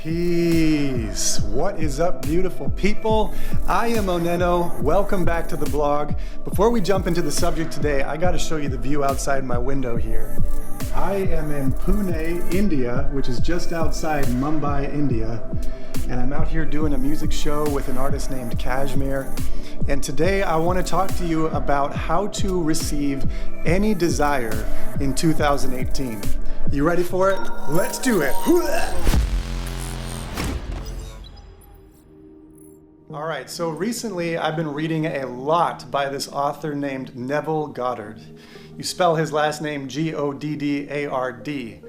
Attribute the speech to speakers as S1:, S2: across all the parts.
S1: Peace. What is up, beautiful people? I am OnenO. Welcome back to the blog. Before we jump into the subject today, I got to show you the view outside my window here. I am in Pune, India, which is just outside Mumbai, India. And I'm out here doing a music show with an artist named Kashmir. And today I want to talk to you about how to receive any desire in 2018. You ready for it? Let's do it. All right, so recently I've been reading a lot by this author named Neville Goddard. You spell his last name Goddard.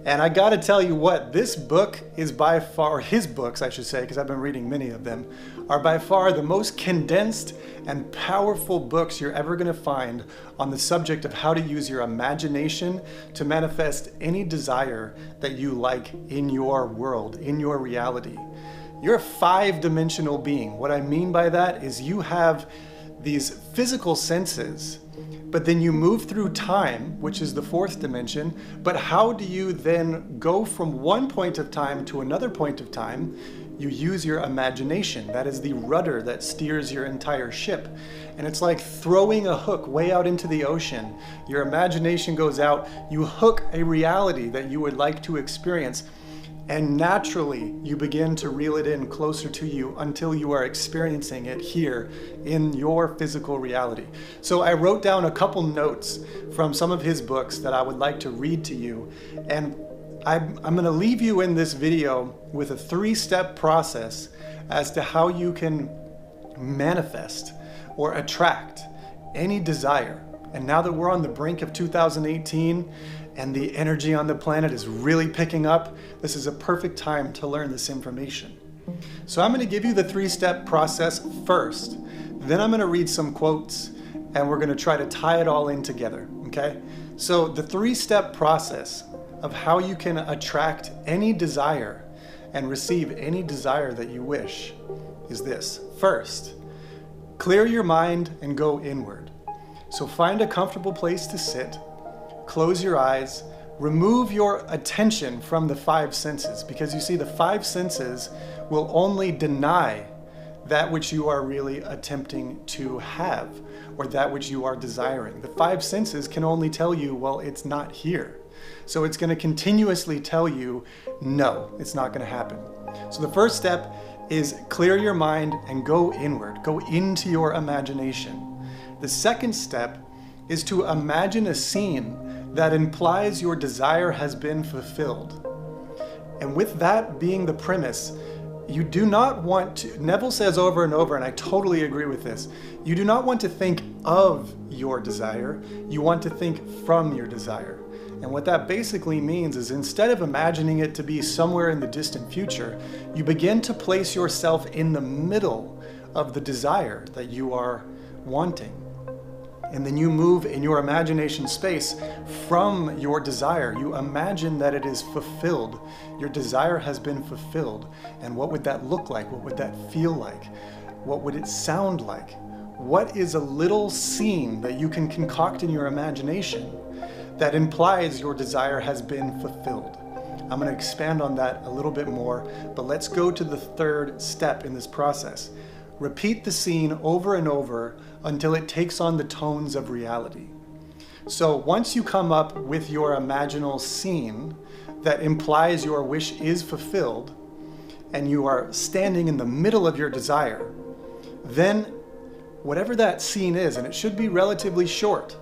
S1: And I gotta tell you what, this book is by far, his books I should say, because I've been reading many of them, are by far the most condensed and powerful books you're ever gonna find on the subject of how to use your imagination to manifest any desire that you like in your world, in your reality. You're a five-dimensional being. What I mean by that is you have these physical senses, but then you move through time, which is the fourth dimension. But how do you then go from one point of time to another point of time? You use your imagination. That is the rudder that steers your entire ship. And it's like throwing a hook way out into the ocean. Your imagination goes out, you hook a reality that you would like to experience, and naturally you begin to reel it in closer to you until you are experiencing it here in your physical reality. So I wrote down a couple notes from some of his books that I would like to read to you, and I'm going to leave you in this video with a three-step process as to how you can manifest or attract any desire. And now that we're on the brink of 2018 and the energy on the planet is really picking up, this is a perfect time to learn this information. So I'm going to give you the three-step process first. Then I'm going to read some quotes and we're going to try to tie it all in together, okay? So the three-step process of how you can attract any desire and receive any desire that you wish is this. First, clear your mind and go inward. So find a comfortable place to sit, close your eyes, remove your attention from the five senses, because you see the five senses will only deny that which you are really attempting to have or that which you are desiring. The five senses can only tell you, well, it's not here. So it's going to continuously tell you, no, it's not going to happen. So the first step is clear your mind and go inward, go into your imagination. The second step is to imagine a scene that implies your desire has been fulfilled. And with that being the premise, you do not want to, Neville says over and over, and I totally agree with this, you do not want to think of your desire, you want to think from your desire. And what that basically means is instead of imagining it to be somewhere in the distant future, you begin to place yourself in the middle of the desire that you are wanting. And then you move in your imagination space from your desire. You imagine that it is fulfilled. Your desire has been fulfilled. And what would that look like? What would that feel like? What would it sound like? What is a little scene that you can concoct in your imagination that implies your desire has been fulfilled? I'm going to expand on that a little bit more, but let's go to the third step in this process. Repeat the scene over and over until it takes on the tones of reality. So once you come up with your imaginal scene that implies your wish is fulfilled and you are standing in the middle of your desire, then whatever that scene is, and it should be relatively short,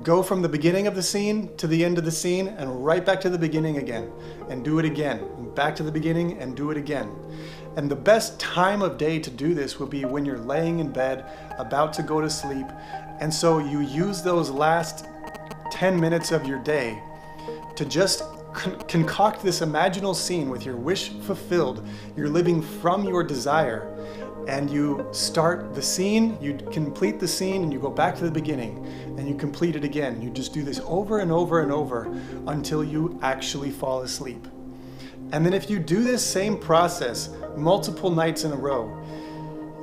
S1: go from the beginning of the scene to the end of the scene and right back to the beginning again, and do it again, and back to the beginning and do it again. And the best time of day to do this will be when you're laying in bed, about to go to sleep. And so you use those last 10 minutes of your day to just concoct this imaginal scene with your wish fulfilled. You're living from your desire. And you start the scene, you complete the scene, and you go back to the beginning, and you complete it again. You just do this over and over and over until you actually fall asleep. And then if you do this same process multiple nights in a row,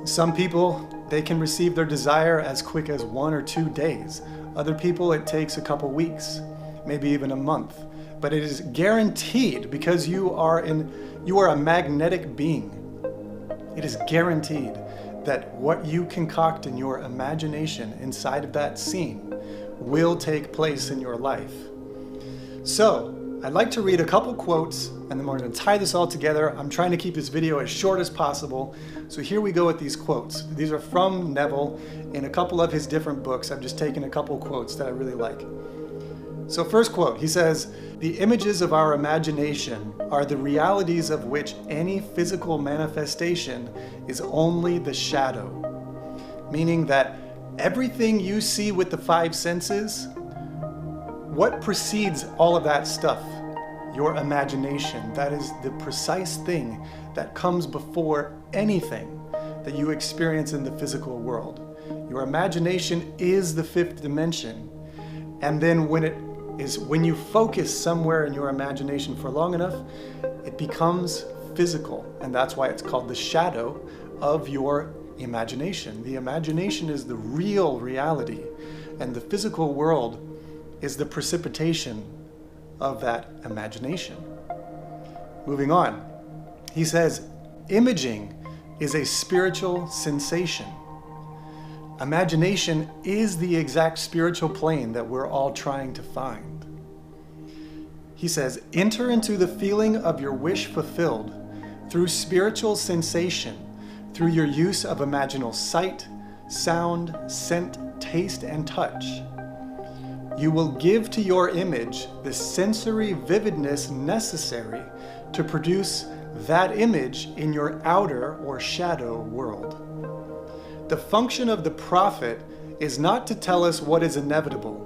S1: some people, they can receive their desire as quick as 1 or 2 days. Other people, it takes a couple weeks, maybe even a month. but it is guaranteed because you are a magnetic being. It is guaranteed that what you concoct in your imagination inside of that scene will take place in your life. So, I'd like to read a couple quotes and then we're going to tie this all together. I'm trying to keep this video as short as possible. So here we go with these quotes. These are from Neville in a couple of his different books. I've just taken a couple quotes that I really like. So first quote, he says, "The images of our imagination are the realities of which any physical manifestation is only the shadow." Meaning that everything you see with the five senses, what precedes all of that stuff? Your imagination. That is the precise thing that comes before anything that you experience in the physical world. Your imagination is the fifth dimension. And then when you focus somewhere in your imagination for long enough, it becomes physical. And that's why it's called the shadow of your imagination. The imagination is the real reality, and the physical world is the precipitation of that imagination. Moving on, he says, "Imaging is a spiritual sensation." Imagination is the exact spiritual plane that we're all trying to find. He says, "Enter into the feeling of your wish fulfilled through spiritual sensation, through your use of imaginal sight, sound, scent, taste, and touch. You will give to your image the sensory vividness necessary to produce that image in your outer or shadow world. The function of the prophet is not to tell us what is inevitable,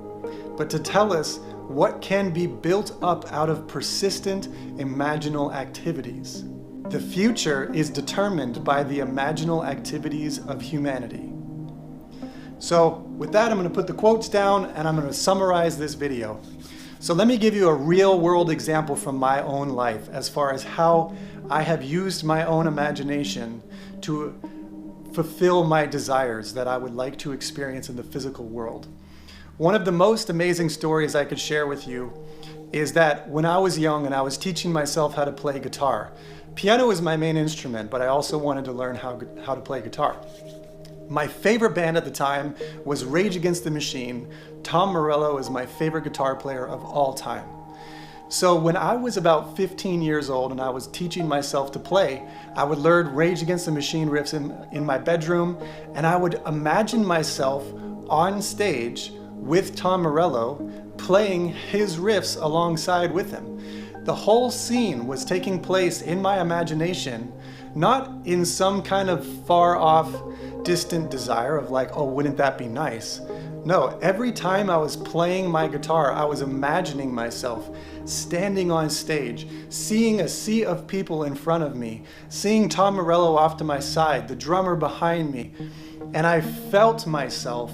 S1: but to tell us what can be built up out of persistent imaginal activities. The future is determined by the imaginal activities of humanity." So with that, I'm going to put the quotes down and I'm going to summarize this video. So let me give you a real world example from my own life as far as how I have used my own imagination to fulfill my desires that I would like to experience in the physical world. One of the most amazing stories I could share with you is that when I was young and I was teaching myself how to play guitar, piano is my main instrument, but I also wanted to learn how to play guitar. My favorite band at the time was Rage Against the Machine. Tom Morello is my favorite guitar player of all time. So when I was about 15 years old and I was teaching myself to play, I would learn Rage Against the Machine riffs in my bedroom, and I would imagine myself on stage with Tom Morello playing his riffs alongside with him. The whole scene was taking place in my imagination, not in some kind of far off, distant desire of like, oh, wouldn't that be nice? No, every time I was playing my guitar, I was imagining myself standing on stage, seeing a sea of people in front of me, seeing Tom Morello off to my side, the drummer behind me, and I felt myself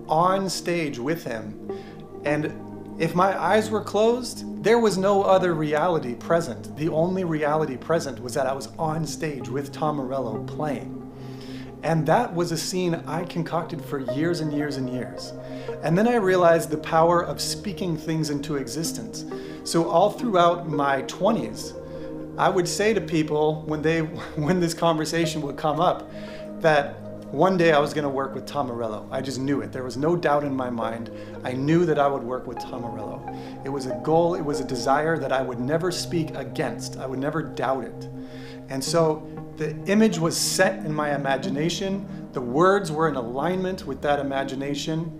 S1: on stage with him. And if my eyes were closed, there was no other reality present. The only reality present was that I was on stage with Tom Morello playing. And that was a scene I concocted for years and years and years. And then I realized the power of speaking things into existence. So all throughout my 20s, I would say to people when this conversation would come up, that one day I was going to work with Tom Morello. I just knew it. There was no doubt in my mind. I knew that I would work with Tom Morello. It was a goal, it was a desire that I would never speak against. I would never doubt it. And so the image was set in my imagination. The words were in alignment with that imagination.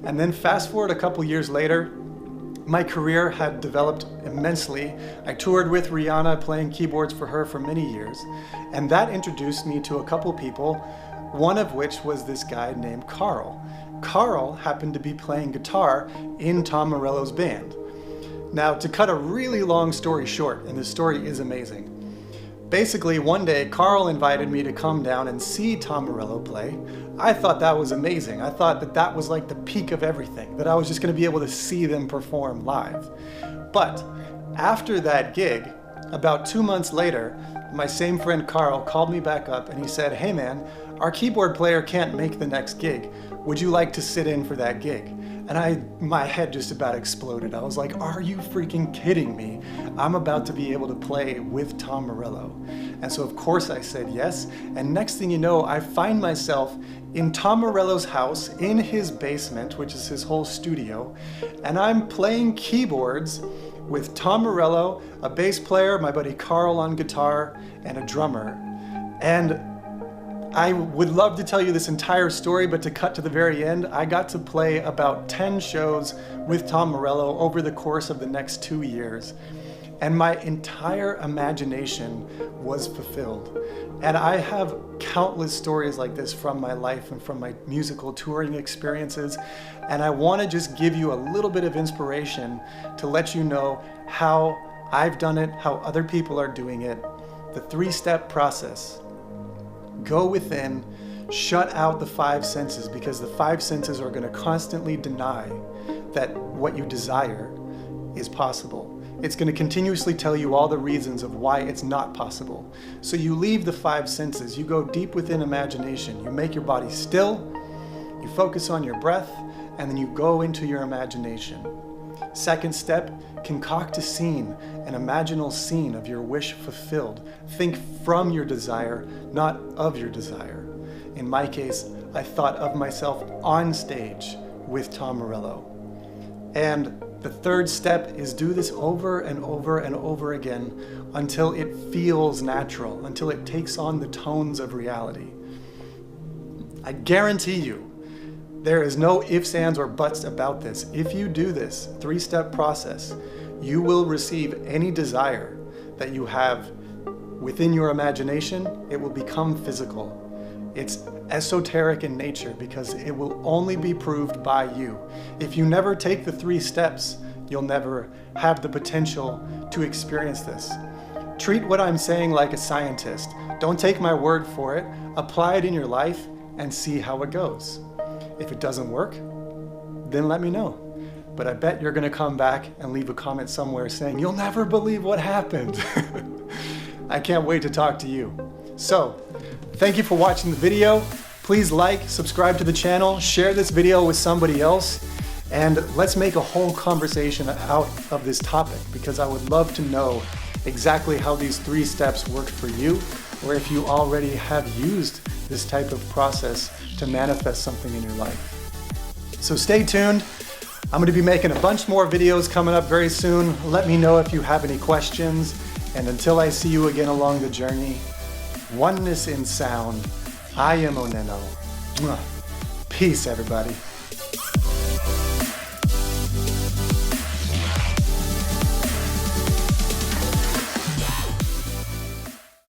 S1: And then fast forward a couple years later, my career had developed immensely. I toured with Rihanna, playing keyboards for her for many years. And that introduced me to a couple people, one of which was this guy named Carl. Carl happened to be playing guitar in Tom Morello's band. Now, to cut a really long story short, and this story is amazing, basically one day Carl invited me to come down and see Tom Morello play. I thought that was amazing. I thought that that was like the peak of everything, that I was just going to be able to see them perform live. But after that gig, about 2 months later, my same friend Carl called me back up and he said, "Hey man, our keyboard player can't make the next gig. Would you like to sit in for that gig?" And my head just about exploded. I was like, are you freaking kidding me? I'm about to be able to play with Tom Morello. And so of course I said yes. And next thing you know, I find myself in Tom Morello's house, in his basement, which is his whole studio. And I'm playing keyboards with Tom Morello, a bass player, my buddy Carl on guitar, and a drummer. And I would love to tell you this entire story, but to cut to the very end, I got to play about 10 shows with Tom Morello over the course of the next 2 years. And my entire imagination was fulfilled. And I have countless stories like this from my life and from my musical touring experiences. And I want to just give you a little bit of inspiration to let you know how I've done it, how other people are doing it. The 3-step process. Go within, shut out the 5 senses, because the 5 senses are going to constantly deny that what you desire is possible. It's going to continuously tell you all the reasons of why it's not possible. So you leave the 5 senses, you go deep within imagination, you make your body still, you focus on your breath, and then you go into your imagination. Second step, concoct a scene, an imaginal scene of your wish fulfilled. Think from your desire, not of your desire. In my case, I thought of myself on stage with Tom Morello. And the third step is do this over and over and over again until it feels natural, until it takes on the tones of reality. I guarantee you, there is no ifs, ands, or buts about this. If you do this 3-step process, you will receive any desire that you have within your imagination. It will become physical. It's esoteric in nature because it will only be proved by you. If you never take the 3 steps, you'll never have the potential to experience this. Treat what I'm saying like a scientist. Don't take my word for it. Apply it in your life and see how it goes. If it doesn't work, then let me know. But I bet you're gonna come back and leave a comment somewhere saying, you'll never believe what happened. I can't wait to talk to you. So, thank you for watching the video. Please like, subscribe to the channel, share this video with somebody else, and let's make a whole conversation out of this topic, because I would love to know exactly how these 3 steps worked for you, or if you already have used this type of process to manifest something in your life. So stay tuned. I'm going to be making a bunch more videos coming up very soon. Let me know if you have any questions. And until I see you again along the journey, oneness in sound. I am OnenO. Peace, everybody.